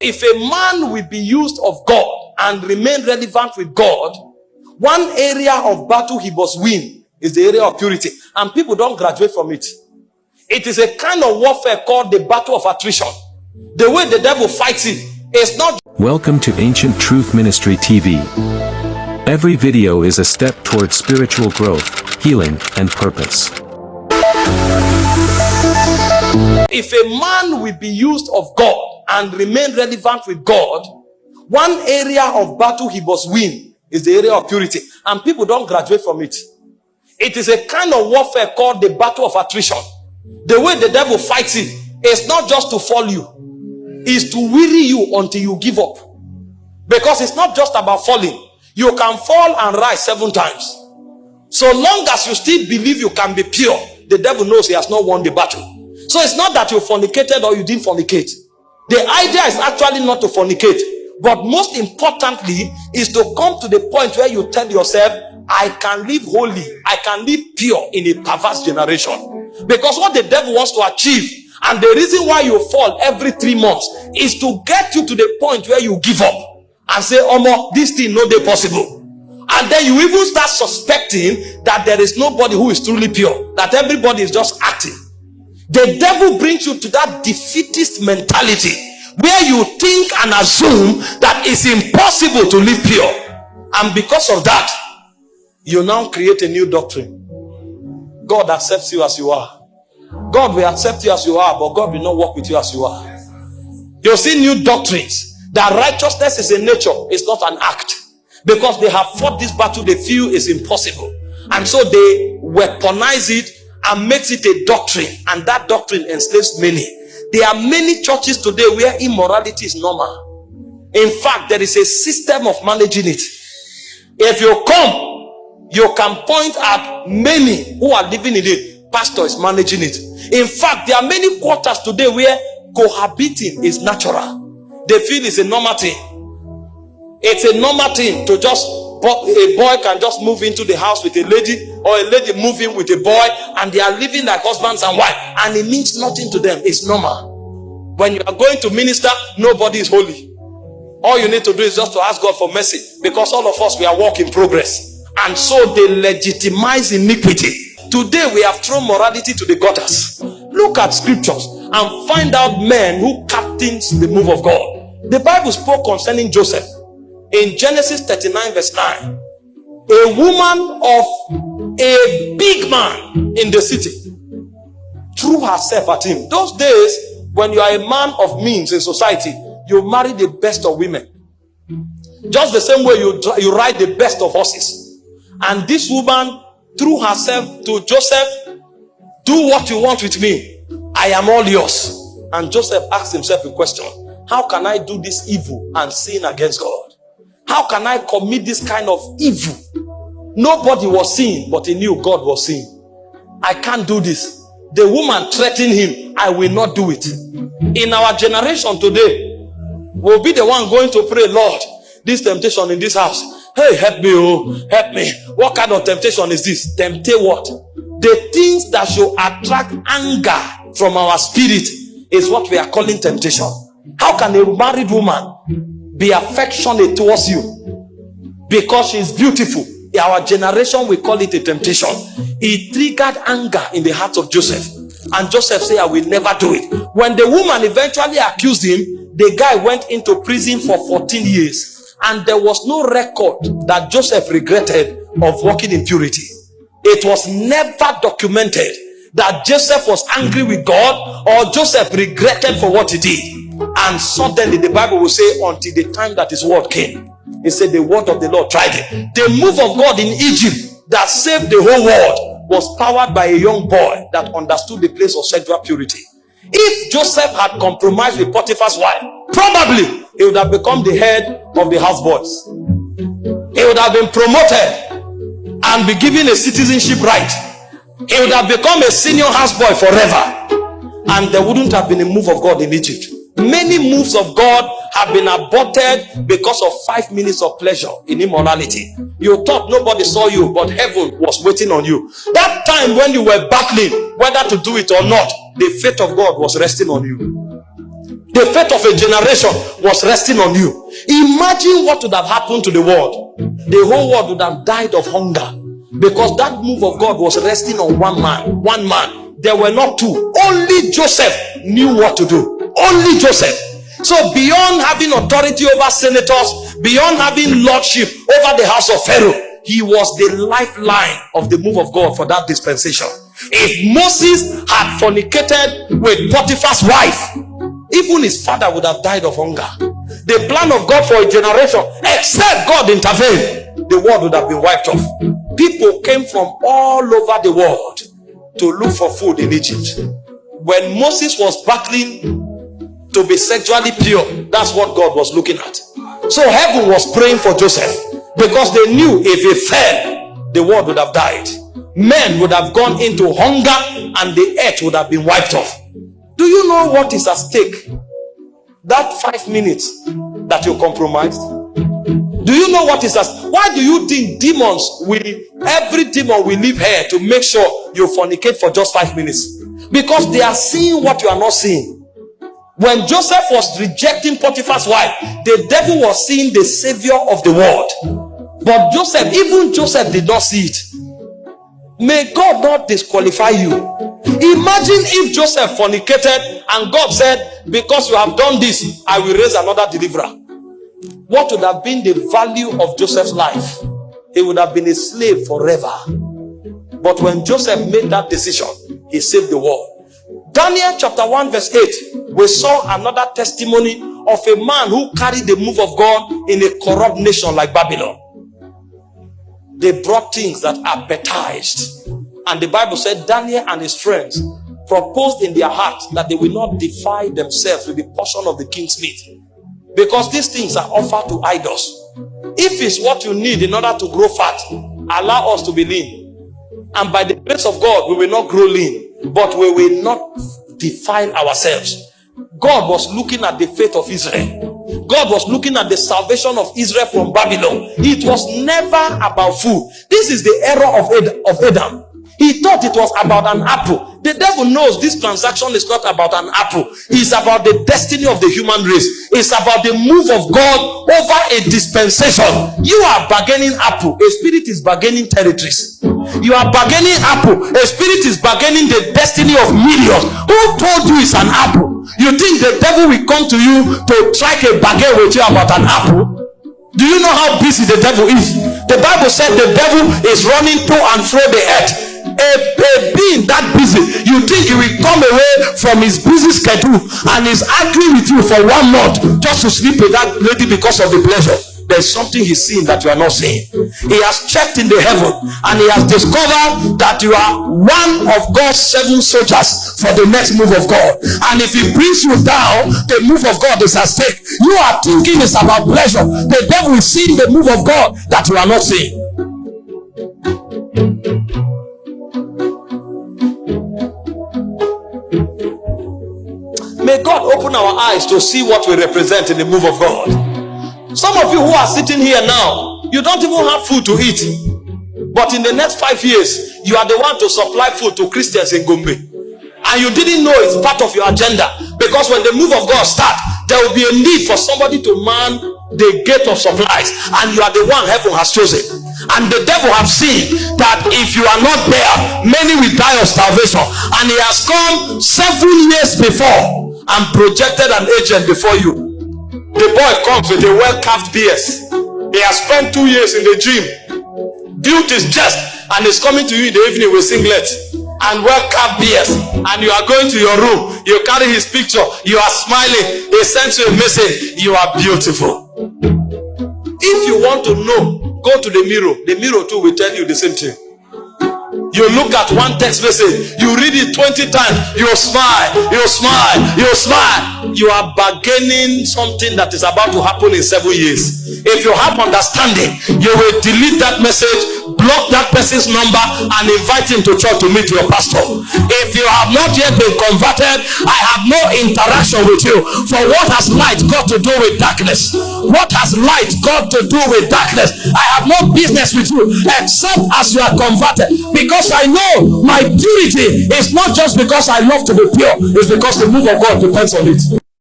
If a man will be used of God and remain relevant with God, one area of battle he must win is the area of purity. And people don't graduate from it. It is a kind of warfare called the battle of attrition. The way the devil fights it is not... Welcome to Ancient Truth Ministry TV. Every video is a step towards spiritual growth, healing, and purpose. If a man will be used of God and remain relevant with God, one area of battle he must win is the area of purity. And people don't graduate from it. It is a kind of warfare called the battle of attrition. The way the devil fights it is not just to fall you, it's to weary you until you give up. Because it's not just about falling. You can fall and rise 7 times. So long as you still believe you can be pure, the devil knows he has not won the battle. So it's not that you fornicated or you didn't fornicate. The idea is actually not to fornicate. But most importantly is to come to the point where you tell yourself, I can live holy, I can live pure in a perverse generation. Because what the devil wants to achieve, and the reason why you fall every 3 months, is to get you to the point where you give up and say, Omo, this thing no dey possible. And then you even start suspecting that there is nobody who is truly pure, that everybody is just acting. The devil brings you to that defeatist mentality where you think and assume that it's impossible to live pure. And because of that, you now create a new doctrine. God accepts you as you are. God will accept you as you are, but God will not work with you as you are. You'll see new doctrines that righteousness is a nature, it's not an act. Because they have fought this battle, they feel it's impossible. And so they weaponize it and makes it a doctrine, and that doctrine enslaves many. There are many churches today where immorality is normal. In fact, there is a system of managing it. If you come, you can point at many who are living in it. Pastor is managing it. In fact, there are many quarters today where cohabiting is natural. They feel it's a normal thing. It's a normal thing to just, a boy can just move into the house with a lady, or a lady move in with a boy, and they are living like husbands and wife, and it means nothing to them. It's normal. When you are going to minister, nobody is holy. All you need to do is just to ask God for mercy, because all of us, we are work in progress. And so they legitimize iniquity. Today we have thrown morality to the gutters. Look at scriptures and find out men who captains the move of God. The Bible spoke concerning Joseph in Genesis 39 verse 9. A woman of a big man in the city threw herself at him. Those days, when you are a man of means in society, you marry the best of women. Just the same way you ride the best of horses. And this woman threw herself to Joseph. Do what you want with me. I am all yours. And Joseph asked himself a question. How can I do this evil and sin against God? How can I commit this kind of evil? Nobody was seeing, but he knew God was seeing. I can't do this. The woman threatened him. I will not do it. In our generation today, we'll be the one going to pray, Lord, this temptation in this house. Hey, help me, oh, help me. What kind of temptation is this? Temptate what? The things that should attract anger from our spirit is what we are calling temptation. How can a married woman be affectionate towards you because she is beautiful? In our generation, we call it a temptation. It triggered anger in the heart of Joseph. And Joseph said, I will never do it. When the woman eventually accused him, the guy went into prison for 14 years. And there was no record that Joseph regretted of walking in purity. It was never documented that Joseph was angry with God or Joseph regretted for what he did. And suddenly the Bible will say, until the time that his word came. It said the word of the Lord tried it. The move of God in Egypt that saved the whole world was powered by a young boy that understood the place of sexual purity. If Joseph had compromised with Potiphar's wife, probably he would have become the head of the houseboys. He would have been promoted and be given a citizenship right. He would have become a senior houseboy forever. And there wouldn't have been a move of God in Egypt. Many moves of God have been aborted because of 5 minutes of pleasure in immorality. You thought nobody saw you, but heaven was waiting on you. That time when you were battling whether to do it or not, the faith of God was resting on you. The fate of a generation was resting on you. Imagine what would have happened to the world. The whole world would have died of hunger, because that move of God was resting on one man. One man. There were not two. Only Joseph knew what to do. Only Joseph. So beyond having authority over senators, beyond having lordship over the house of Pharaoh, he was the lifeline of the move of God for that dispensation. If Moses had fornicated with Potiphar's wife, even his father would have died of hunger. The plan of God for a generation, except God intervened, the world would have been wiped off. People came from all over the world to look for food in Egypt. When Moses was battling to be sexually pure, that's what God was looking at. So heaven was praying for Joseph, because they knew if he fell, the world would have died. Men would have gone into hunger and the earth would have been wiped off. Do you know what is at stake? That 5 minutes that you compromised. Do you know what is at stake? Why do you think demons every demon will leave here to make sure you fornicate for just 5 minutes? Because they are seeing what you are not seeing. When Joseph was rejecting Potiphar's wife, the devil was seeing the savior of the world. But even Joseph did not see it. May God not disqualify you. Imagine if Joseph fornicated and God said, because you have done this, I will raise another deliverer. What would have been the value of Joseph's life? He would have been a slave forever. But when Joseph made that decision, he saved the world. Daniel chapter 1 verse 8, we saw another testimony of a man who carried the move of God in a corrupt nation like Babylon. They brought things that appetized, and the Bible said Daniel and his friends proposed in their hearts that they will not defile themselves with the portion of the king's meat, because these things are offered to idols. If it's what you need in order to grow fat, allow us to be lean, and by the grace of God we will not grow lean, but we will not defile ourselves. God was looking at the faith of Israel. God was looking at the salvation of Israel from Babylon. It was never about food. This is the error of Adam. He thought it was about an apple. The devil knows this transaction is not about an apple. It's about the destiny of the human race. It's about the move of God over a dispensation. You are bargaining apple. A spirit is bargaining territories. You are bargaining apple. A spirit is bargaining the destiny of millions. Who told you it's an apple? You think the devil will come to you to strike a bargain with you about an apple? Do you know how busy the devil is? The Bible said the devil is running to and fro the earth. A being that busy, you think he will come away from his busy schedule and is arguing with you for 1 month just to sleep with that lady because of the pleasure? There's something he's seeing that you are not seeing. He has checked in the heaven and he has discovered that you are one of God's 7 soldiers for the next move of God. And if he brings you down, the move of God is at stake. You are thinking it's about pleasure. The devil is seeing the move of God that you are not seeing. May God open our eyes to see what we represent in the move of God. Some of you who are sitting here now, you don't even have food to eat. But in the next 5 years, you are the one to supply food to Christians in Gombe. And you didn't know it's part of your agenda. Because when the move of God starts, there will be a need for somebody to man the gate of supplies. And you are the one heaven has chosen. And the devil have seen that if you are not there, many will die of starvation. And he has come 7 years before and projected an agent before you. The boy comes with a well-carved BS. He has spent 2 years in the gym, built his chest, and is coming to you in the evening with singlet and well-carved BS. And you are going to your room, you carry his picture, you are smiling, he sends you a message, you are beautiful. If you want to know, go to the mirror. The mirror too will tell you the same thing. You look at one text message, you read it 20 times, you smile, you smile, you smile. You are bargaining something that is about to happen in 7 years. If you have understanding, you will delete that message, block that person's number, and invite him to church to meet your pastor. If you have not yet been converted, I have no interaction with you. For what has light got to do with darkness? What has light got to do with darkness? I have no business with you except as you are converted. Because I know my purity is not just because I love to be pure, it's because the move of God depends on it.